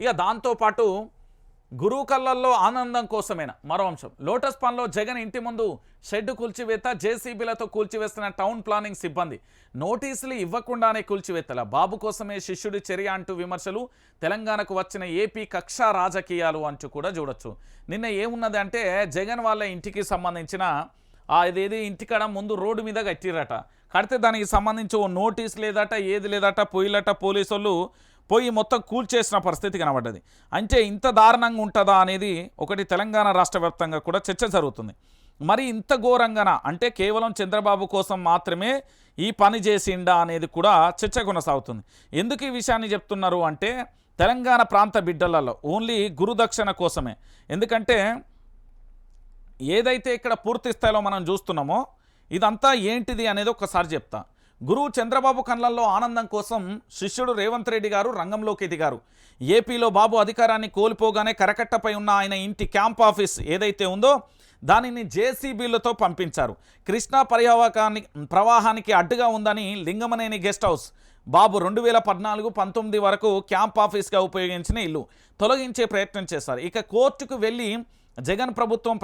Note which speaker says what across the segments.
Speaker 1: ఇక దాంతోపాటు గురువు కళ్ళల్లో ఆనందం కోసమేనా మరో అంశం. లోటస్ పాండ్లో జగన్ ఇంటి ముందు షెడ్డు కూల్చివేత, జేసీబీలతో కూల్చివేస్తున్న టౌన్ ప్లానింగ్ సిబ్బంది. నోటీసులు ఇవ్వకుండానే కూల్చివేతల, బాబు కోసమే శిష్యుడి చర్య అంటూ విమర్శలు. తెలంగాణకు వచ్చిన ఏపీ కక్షా రాజకీయాలు అంటూ కూడా చూడొచ్చు. నిన్న ఏమున్నది అంటే జగన్ వాళ్ళ ఇంటికి సంబంధించిన ఇదేది ఇంటికాడ ముందు రోడ్డు మీద కట్టిరట. కడితే దానికి సంబంధించి ఓ నోటీస్ లేదట, ఏది లేదట, పోయిలట పోలీసు వాళ్ళు పోయి మొత్తం కూల్చేసిన పరిస్థితి కనబడ్డది. అంటే ఇంత దారుణంగా ఉంటుందా అనేది ఒకటి తెలంగాణ రాష్ట్ర వ్యాప్తంగా కూడా చర్చ జరుగుతుంది. మరి ఇంత ఘోరంగాన అంటే కేవలం చంద్రబాబు కోసం మాత్రమే ఈ పని చేసిండా అనేది కూడా చర్చ కొనసాగుతుంది. ఎందుకు ఈ విషయాన్ని చెప్తున్నారు అంటే తెలంగాణ ప్రాంత బిడ్డలలో ఓన్లీ గురుదక్షిణ కోసమే. ఎందుకంటే ఏదైతే ఇక్కడ పూర్తి స్థాయిలో మనం చూస్తున్నామో ఇదంతా ఏంటిది అనేది ఒకసారి చెప్తా. గురువు చంద్రబాబు కళ్ళల్లో ఆనందం కోసం శిష్యుడు రేవంత్ రెడ్డి గారు రంగంలోకి దిగారు. ఏపీలో బాబు అధికారాన్ని కోల్పోగానే కరకట్టపై ఉన్న ఆయన ఇంటి క్యాంప్ ఆఫీస్ ఏదైతే ఉందో దానిని జేసీబీలతో పంపించారు. కృష్ణా ప్రవాహానికి అడ్డుగా ఉందని లింగమనేని గెస్ట్ హౌస్ బాబు 2014-19 వరకు క్యాంప్ ఆఫీస్గా ఉపయోగించిన ఇల్లు తొలగించే ప్రయత్నం చేశారు. ఇక కోర్టుకు వెళ్ళి జగన్ ప్రభుత్వం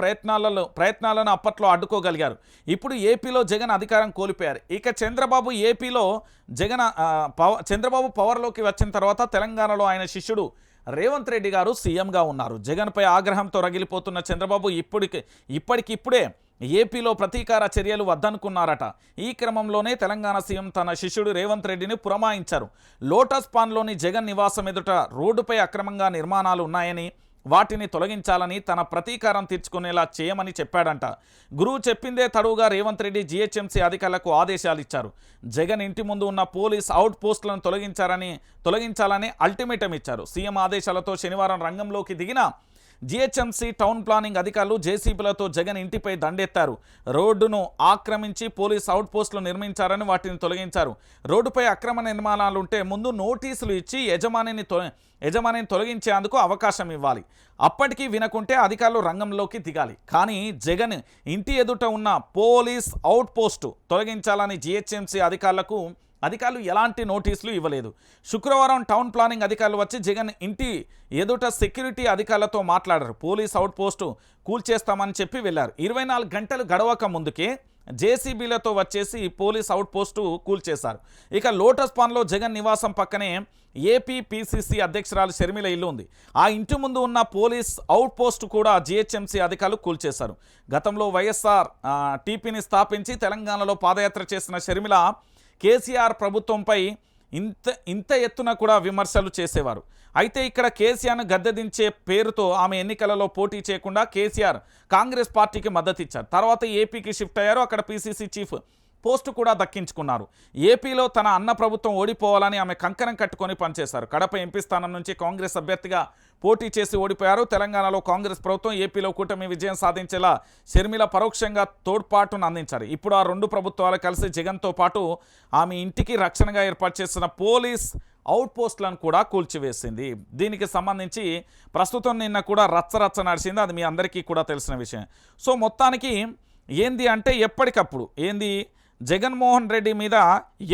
Speaker 1: ప్రయత్నాలను అప్పట్లో అడ్డుకోగలిగారు. ఇప్పుడు ఏపీలో జగన్ అధికారం కోల్పోయారు. ఇక చంద్రబాబు పవర్లోకి వచ్చిన తర్వాత తెలంగాణలో ఆయన శిష్యుడు రేవంత్ రెడ్డి గారు సీఎంగా ఉన్నారు. జగన్పై ఆగ్రహంతో రగిలిపోతున్న చంద్రబాబు ఇప్పటికిప్పుడే ఏపీలో ప్రతీకార చర్యలు వద్దనుకున్నారట. ఈ క్రమంలోనే తెలంగాణ సీఎం తన శిష్యుడు రేవంత్ రెడ్డిని పురమాయించారు. లోటస్ పాండ్లోని జగన్ నివాసం ఎదుట రోడ్డుపై అక్రమంగా నిర్మాణాలు ఉన్నాయని, వాటిని తొలగించాలని, తన ప్రతీకారం తీర్చుకునేలా చేయమని చెప్పాడంట. గురువు చెప్పిందే తడువుగా రేవంత్ రెడ్డి జీహెచ్ఎంసీ అధికారులకు ఆదేశాలు ఇచ్చారు. జగన్ ఇంటి ముందు ఉన్న పోలీస్ అవుట్ పోస్టులను తొలగించాలని అల్టిమేటం ఇచ్చారు. సీఎం ఆదేశాలతో శనివారం రంగంలోకి దిగిన జీహెచ్ఎంసీ టౌన్ ప్లానింగ్ అధికారులు జేసీబీలతో జగన్ ఇంటిపై దండెత్తారు. రోడ్డును ఆక్రమించి పోలీస్ అవుట్ పోస్టులు నిర్మించారని వాటిని తొలగించారు. రోడ్డుపై అక్రమ నిర్మాణాలుంటే ముందు నోటీసులు ఇచ్చి యజమానిని తొలగించేందుకు అవకాశం ఇవ్వాలి. అప్పటికీ వినకుంటే అధికారులు రంగంలోకి దిగాలి. కానీ జగన్ ఇంటి ఎదుట ఉన్న పోలీస్ అవుట్ పోస్టు తొలగించాలని జీహెచ్ఎంసీ అధికారులు ఎలాంటి నోటీసులు ఇవ్వలేదు. శుక్రవారం టౌన్ ప్లానింగ్ అధికారులు వచ్చి జగన్ ఇంటి ఎదుట సెక్యూరిటీ అధికారులతో మాట్లాడారు. పోలీస్ అవుట్ పోస్టు కూల్చేస్తామని చెప్పి వెళ్లారు. 24 గంటలు గడవక ముందుకే జేసీబీలతో వచ్చేసి పోలీస్ అవుట్ పోస్టు కూల్చేశారు. ఇక లోటస్ పాండ్లో జగన్ నివాసం పక్కనే ఏపీ పీసీసీ అధ్యక్షురాలు షర్మిల ఇల్లు ఉంది. ఆ ఇంటి ముందు ఉన్న పోలీస్ అవుట్ పోస్టు కూడా జీహెచ్ఎంసీ అధికారులు కూల్చేశారు. గతంలో వైఎస్ఆర్ టీపీని స్థాపించి తెలంగాణలో పాదయాత్ర చేసిన షర్మిల కేసీఆర్ ప్రభుత్వంపై ఇంత ఎత్తున కూడా విమర్శలు చేసేవారు. అయితే ఇక్కడ కేసీఆర్ను గద్దెదించే పేరుతో ఆమె ఎన్నికలలో పోటీ చేయకుండా కేసీఆర్ కాంగ్రెస్ పార్టీకి మద్దతు ఇచ్చారు. తర్వాత ఏపీకి షిఫ్ట్ అయ్యారు. అక్కడ పీసీసీ చీఫ్ పోస్టు కూడా దక్కించుకున్నారు. ఏపీలో తన అన్న ప్రభుత్వం ఓడిపోవాలని ఆమె కంకణం కట్టుకొని పనిచేశారు. కడప ఎంపీ స్థానం నుంచి కాంగ్రెస్ అభ్యర్థిగా పోటీ చేసి ఓడిపోయారు. తెలంగాణలో కాంగ్రెస్ ప్రభుత్వం, ఏపీలో కూటమి విజయం సాధించేలా షర్మిల పరోక్షంగా తోడ్పాటును అందించారు. ఇప్పుడు ఆ రెండు ప్రభుత్వాలు కలిసి జగన్తో పాటు ఆమె ఇంటికి రక్షణగా ఏర్పాటు చేసిన పోలీస్ అవుట్ పోస్టులను కూడా కూల్చివేసింది. దీనికి సంబంధించి ప్రస్తుతం నిన్న కూడా రచ్చరచ్చ నడిచింది. అది మీ అందరికీ కూడా తెలిసిన విషయం. సో మొత్తానికి ఏంది అంటే ఎప్పటికప్పుడు జగన్మోహన్ రెడ్డి మీద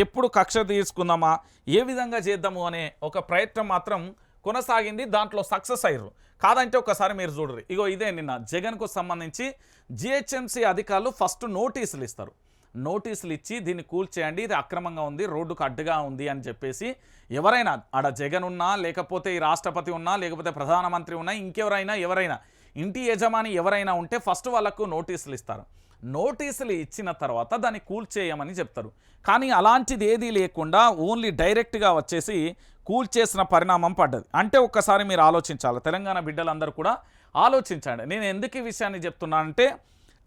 Speaker 1: ఎప్పుడు కక్ష తీసుకుందామా, ఏ విధంగా చేద్దాము అనే ఒక ప్రయత్నం మాత్రం కొనసాగింది. దాంట్లో సక్సెస్ అయ్యారు. కాదంటే ఒకసారి మీరు చూడరు. ఇగో ఇదే నిన్న జగన్కు సంబంధించి జీహెచ్ఎంసీ అధికారులు ఫస్ట్ నోటీసులు ఇస్తారు. నోటీసులు ఇచ్చి దీన్ని కూల్చేయండి, ఇది అక్రమంగా ఉంది, రోడ్డుకు అడ్డుగా ఉంది అని చెప్పేసి ఎవరైనా ఆడ జగన్ ఉన్నా, లేకపోతే ఈ రాష్ట్రపతి ఉన్నా, లేకపోతే ప్రధానమంత్రి ఉన్నా, ఎవరైనా ఇంటి యజమాని ఎవరైనా ఉంటే ఫస్ట్ వాళ్ళకు నోటీసులు ఇస్తారు. నోటీసులు ఇచ్చిన తర్వాత దాన్ని కూల్చేయమని చెప్తారు. కానీ అలాంటిది ఏదీ లేకుండా ఓన్లీ డైరెక్ట్గా వచ్చేసి కూల్చేసిన పరిణామం పడ్డది. అంటే ఒక్కసారి మీరు ఆలోచించాలి, తెలంగాణ బిడ్డలందరూ కూడా ఆలోచించండి. నేను ఎందుకు ఈ విషయాన్ని చెప్తున్నానంటే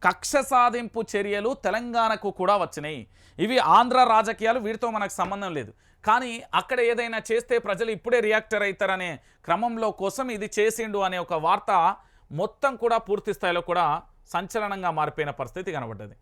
Speaker 1: కక్ష సాధింపు చర్యలు తెలంగాణకు కూడా వచ్చినాయి. ఇవి ఆంధ్ర రాజకీయాలు, వీటితో మనకు సంబంధం లేదు. కానీ అక్కడ ఏదైనా చేస్తే ప్రజలు ఇప్పుడే రియాక్టర్ అవుతారనే క్రమంలో కోసం ఇది చేసిండు అనే ఒక వార్త మొత్తం కూడా పూర్తి స్థాయిలో కూడా సంచలనంగా మారిపోయిన పరిస్థితి కనబడ్డది.